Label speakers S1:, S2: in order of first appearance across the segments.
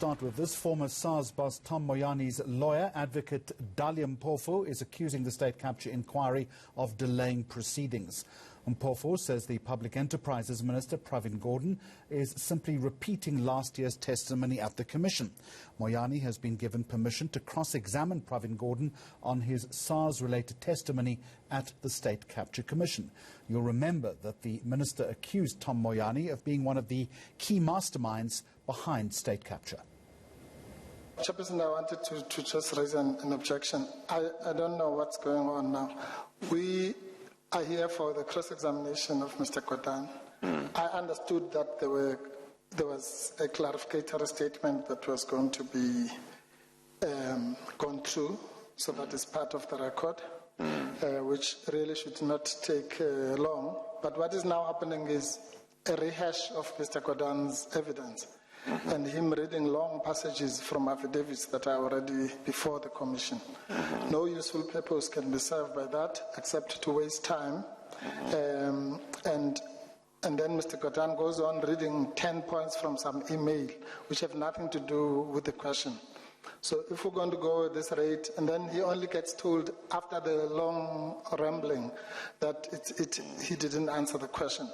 S1: Start with this. Former Sars boss Tom Moyane's lawyer, advocate Dali Mpofu, is accusing the state capture inquiry of delaying proceedings. Mpofu says the Public Enterprises Minister, Pravin Gordhan, is simply repeating last year's testimony at the Commission. Moyane has been given permission to cross-examine Pravin Gordhan on his SARS-related testimony at the State Capture Commission. You'll remember that the minister accused Tom Moyane of being one of the key masterminds behind state capture.
S2: Chairperson, I wanted to just raise an objection. I don't know what's going on now. We are here for the cross-examination of Mr. Gordhan. I understood that there was a clarificatory statement that was going to be gone through, so that is part of the record, which really should not take long. But what is now happening is a rehash of Mr. Gordhan's evidence and him reading long passages from affidavits that are already before the Commission. No useful purpose can be served by that except to waste time. And then Mr. Gordhan goes on reading 10 points from some email which have nothing to do with the question. So if we're going to go at this rate, and then he only gets told after the long rambling that he didn't answer the question,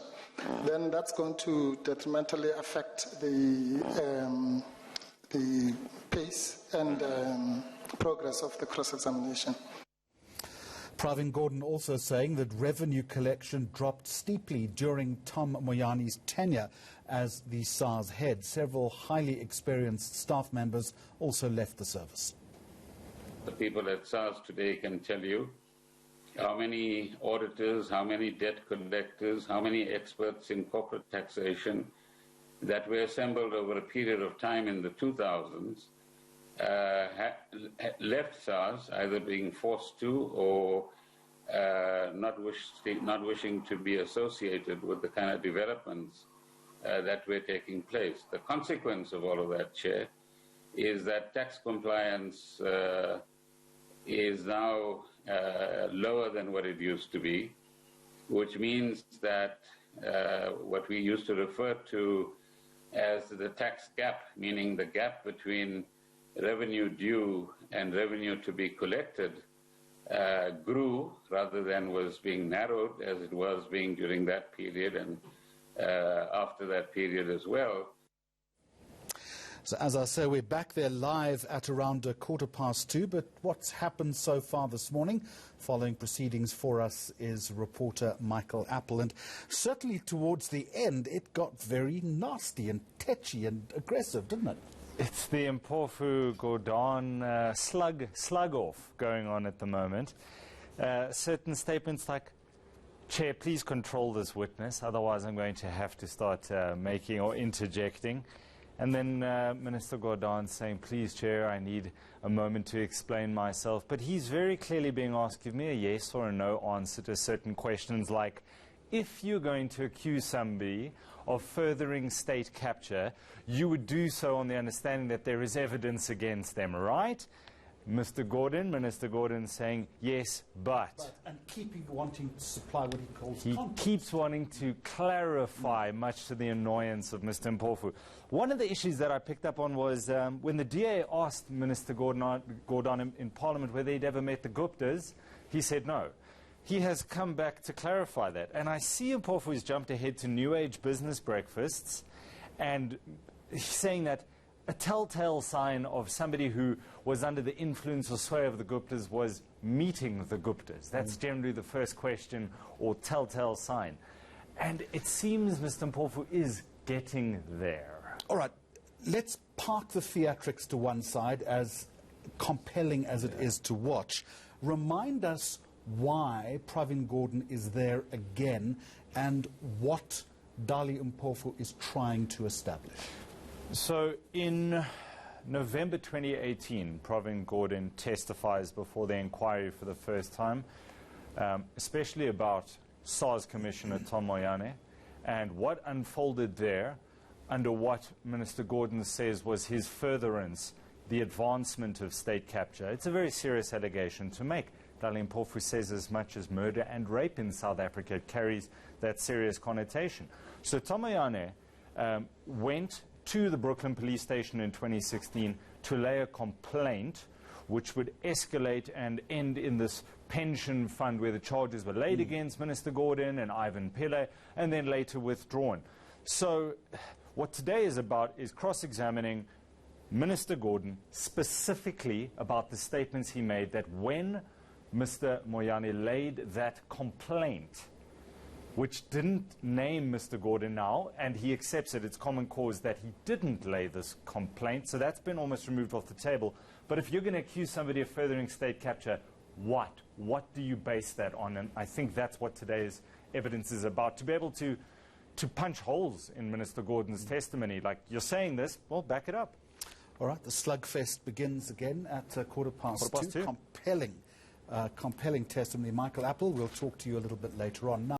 S2: then that's going to detrimentally affect the pace and progress of the cross-examination.
S1: Pravin Gordhan also saying that revenue collection dropped steeply during Tom Moyane's tenure as the SARS head. Several highly experienced staff members also left the service.
S3: The people at SARS today can tell you how many auditors, how many debt collectors, how many experts in corporate taxation that were assembled over a period of time in the 2000s left SARS, either being forced to or not wishing to be associated with the kind of developments that were taking place. The consequence of all of that, Chair, is that tax compliance is now lower than what it used to be, which means that what we used to refer to as the tax gap, meaning the gap between revenue due and revenue to be collected, grew rather than was being narrowed as it was being during that period and after that period as well.
S1: So as I say, we're back there live at around 2:15, but what's happened so far this morning following proceedings for us is reporter Michael Apple. And certainly towards the end, it got very nasty and tetchy and aggressive, didn't it?
S4: It's the Mpofu Gordhan slug off going on at the moment. Certain statements like, "Chair, please control this witness, otherwise I'm going to have to start making or interjecting." And then Minister Gordhan saying, "Please, Chair, I need a moment to explain myself." But he's very clearly being asked, give me a yes or a no answer to certain questions like, if you're going to accuse somebody of furthering state capture, you would do so on the understanding that there is evidence against them, right? Minister Gordhan saying, yes, but
S1: and keeping wanting to supply what he calls context.
S4: Keeps wanting to clarify, much to the annoyance of Mr. Mpofu. One of the issues that I picked up on was when the DA asked Minister Gordhan in Parliament whether he'd ever met the Guptas, he said no. He has come back to clarify that. And I see Mpofu has jumped ahead to New Age business breakfasts, and he's saying that a telltale sign of somebody who was under the influence or sway of the Guptas was meeting the Guptas. That's generally the first question or telltale sign. And it seems Mr. Mpofu is getting there.
S1: All right, let's park the theatrics to one side, as compelling as it is to watch. Remind us why Pravin Gordhan is there again and what Dali Mpofu is trying to establish.
S4: So in November 2018, Pravin Gordhan testifies before the inquiry for the first time, especially about SARS Commissioner Tom Moyane and what unfolded there under what Minister Gordhan says was his furtherance, the advancement of state capture. It's a very serious allegation to make. Dali Mpofu says as much as murder and rape in South Africa. It carries that serious connotation. So Tom Moyane went to the Brooklyn Police Station in 2016 to lay a complaint which would escalate and end in this pension fund where the charges were laid against Minister Gordhan and Ivan Pillay and then later withdrawn. So what today is about is cross-examining Minister Gordhan specifically about the statements he made that when Mr. Moyane laid that complaint, which didn't name Mr. Gordhan now, and he accepts it, it's common cause that he didn't lay this complaint, so that's been almost removed off the table. But if you're going to accuse somebody of furthering state capture, what? What do you base that on? And I think that's what today's evidence is about, to be able to punch holes in Minister Gordhan's testimony. Like, you're saying this, well, back it up.
S1: All right, the slugfest begins again at 2:15. Compelling testimony. Michael Apple, we'll talk to you a little bit later on. Now